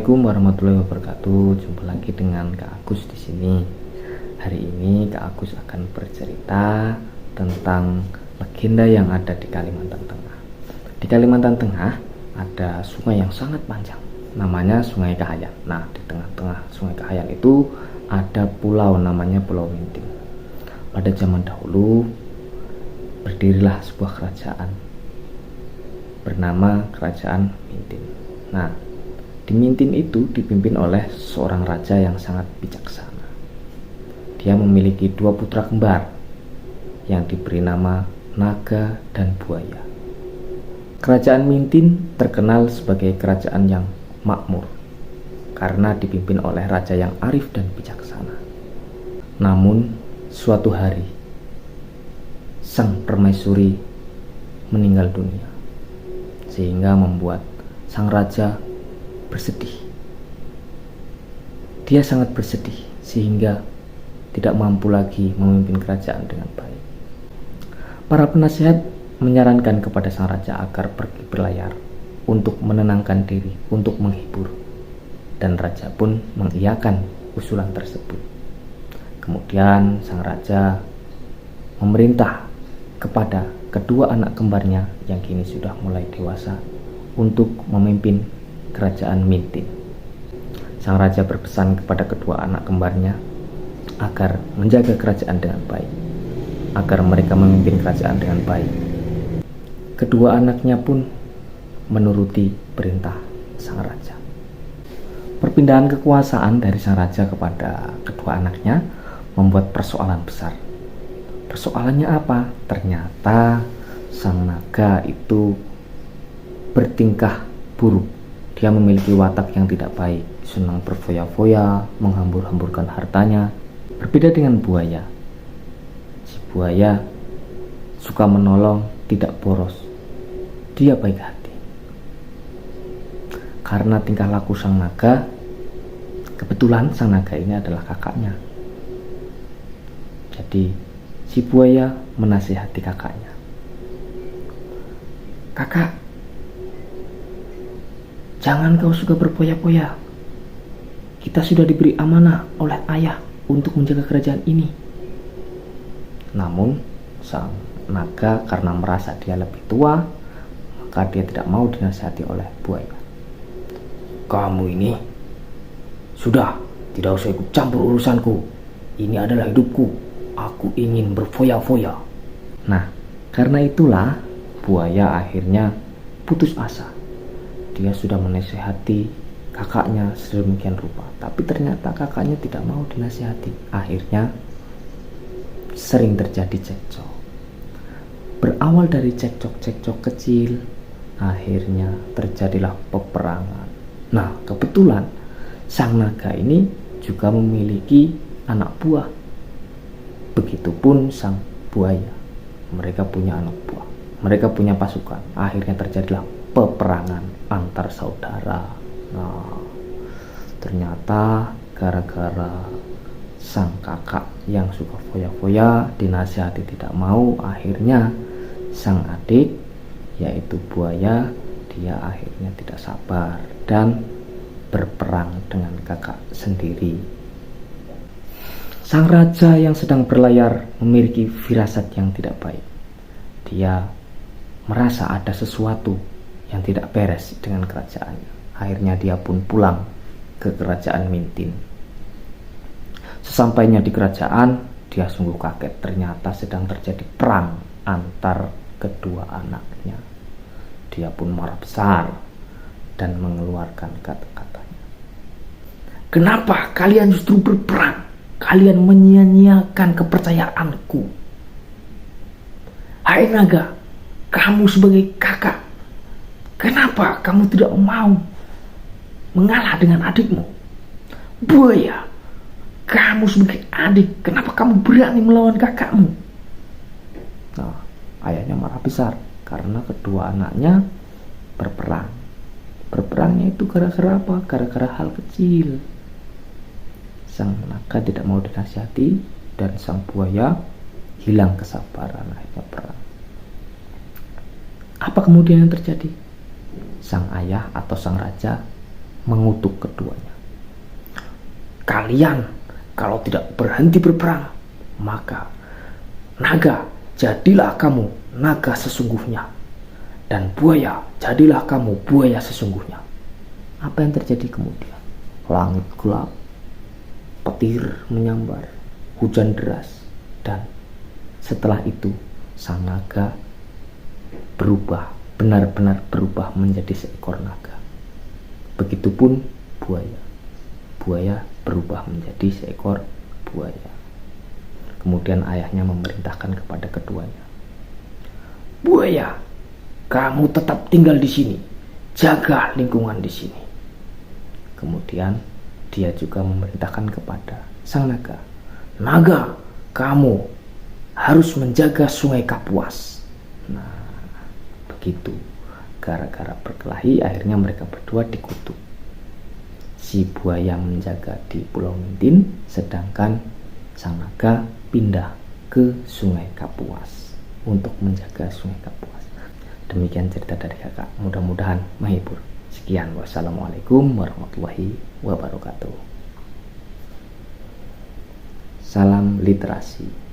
Assalamualaikum warahmatullahi wabarakatuh. Jumpa lagi dengan Kak Agus di sini. Hari ini Kak Agus akan bercerita tentang legenda yang ada di Kalimantan Tengah. Di Kalimantan Tengah ada sungai yang sangat panjang, namanya Sungai Kahayan. Nah, di tengah-tengah Sungai Kahayan itu ada pulau namanya Pulau Mintin. Pada zaman dahulu berdirilah sebuah kerajaan bernama Kerajaan Mintin. Nah, di Mintin itu dipimpin oleh seorang raja yang sangat bijaksana. Dia memiliki dua putra kembar yang diberi nama Naga dan Buaya. Kerajaan Mintin terkenal sebagai kerajaan yang makmur karena dipimpin oleh raja yang arif dan bijaksana. Namun suatu hari sang permaisuri meninggal dunia, sehingga membuat sang raja bersedih. Dia sangat bersedih sehingga tidak mampu lagi memimpin kerajaan dengan baik. Para penasihat menyarankan kepada sang raja agar pergi berlayar untuk menenangkan diri, untuk menghibur, dan raja pun mengiyakan usulan tersebut. Kemudian sang raja memerintah kepada kedua anak kembarnya yang kini sudah mulai dewasa untuk memimpin Kerajaan Mintin. Sang raja berpesan kepada kedua anak kembarnya agar menjaga kerajaan dengan baik, agar mereka memimpin kerajaan dengan baik. Kedua anaknya pun menuruti perintah sang raja. Perpindahan kekuasaan dari sang raja kepada kedua anaknya membuat persoalan besar. Persoalannya apa? Ternyata sang naga itu bertingkah buruk. Dia memiliki watak yang tidak baik, senang berfoya-foya, menghambur-hamburkan hartanya. Berbeda dengan buaya. Si buaya suka menolong, tidak boros. Dia baik hati. Karena tingkah laku sang naga, kebetulan sang naga ini adalah kakaknya. Jadi si buaya menasihati kakaknya. Kakak, jangan kau suka berpoya-poya. Kita sudah diberi amanah oleh ayah untuk menjaga kerajaan ini. Namun sang naga karena merasa dia lebih tua, maka dia tidak mau dinasihati oleh buaya. Kamu ini sudah tidak usah ikut campur urusanku. Ini adalah hidupku. Aku ingin berfoya-foya. Nah, karena itulah buaya akhirnya putus asa. Dia sudah menasihati kakaknya sedemikian rupa, tapi ternyata kakaknya tidak mau dinasihati. Akhirnya sering terjadi cekcok. Berawal dari cekcok-cekcok kecil, akhirnya terjadilah peperangan. Nah, kebetulan sang naga ini juga memiliki anak buah. Begitupun sang buaya. Mereka punya anak buah. Mereka punya pasukan. Akhirnya terjadilah peperangan antar saudara. Nah, ternyata gara-gara sang kakak yang suka foya-foya dinasihati tidak mau, akhirnya sang adik yaitu buaya, dia akhirnya tidak sabar dan berperang dengan kakak sendiri. Sang raja yang sedang berlayar memiliki firasat yang tidak baik. Dia merasa ada sesuatu yang tidak beres dengan kerajaannya. Akhirnya dia pun pulang ke Kerajaan Mintin. Sesampainya di kerajaan, dia sungguh kaget. Ternyata sedang terjadi perang antar kedua anaknya. Dia pun marah besar dan mengeluarkan kata-katanya. Kenapa kalian justru berperang? Kalian menyia-nyiakan kepercayaanku. Hai naga, kamu sebagai kakak, kenapa kamu tidak mau mengalah dengan adikmu? Buaya, kamu sebagai adik, kenapa kamu berani melawan kakakmu? Nah, ayahnya marah besar karena kedua anaknya berperang. Berperangnya itu gara-gara apa? Gara-gara hal kecil. Sang naga tidak mau dinasihati dan sang buaya hilang kesabaran, akhirnya perang. Apa kemudian yang terjadi? Sang ayah atau sang raja mengutuk keduanya. Kalian kalau tidak berhenti berperang, maka naga, jadilah kamu naga sesungguhnya, dan buaya, jadilah kamu buaya sesungguhnya. Apa yang terjadi kemudian? Langit gelap, petir menyambar, hujan deras, dan setelah itu sang naga berubah, benar-benar berubah menjadi seekor naga. Begitupun buaya. Buaya berubah menjadi seekor buaya. Kemudian ayahnya memerintahkan kepada keduanya, buaya, kamu tetap tinggal di sini, jaga lingkungan di sini. Kemudian dia juga memerintahkan kepada sang naga, naga, kamu harus menjaga sungai Kapuas. Nah, begitu. Gara-gara berkelahi, akhirnya mereka berdua dikutuk. Si buaya menjaga di Pulau Mintin, sedangkan sang naga pindah ke sungai Kapuas untuk menjaga sungai Kapuas. Demikian cerita dari kakak, mudah-mudahan menghibur. Sekian, wassalamualaikum warahmatullahi wabarakatuh. Salam literasi.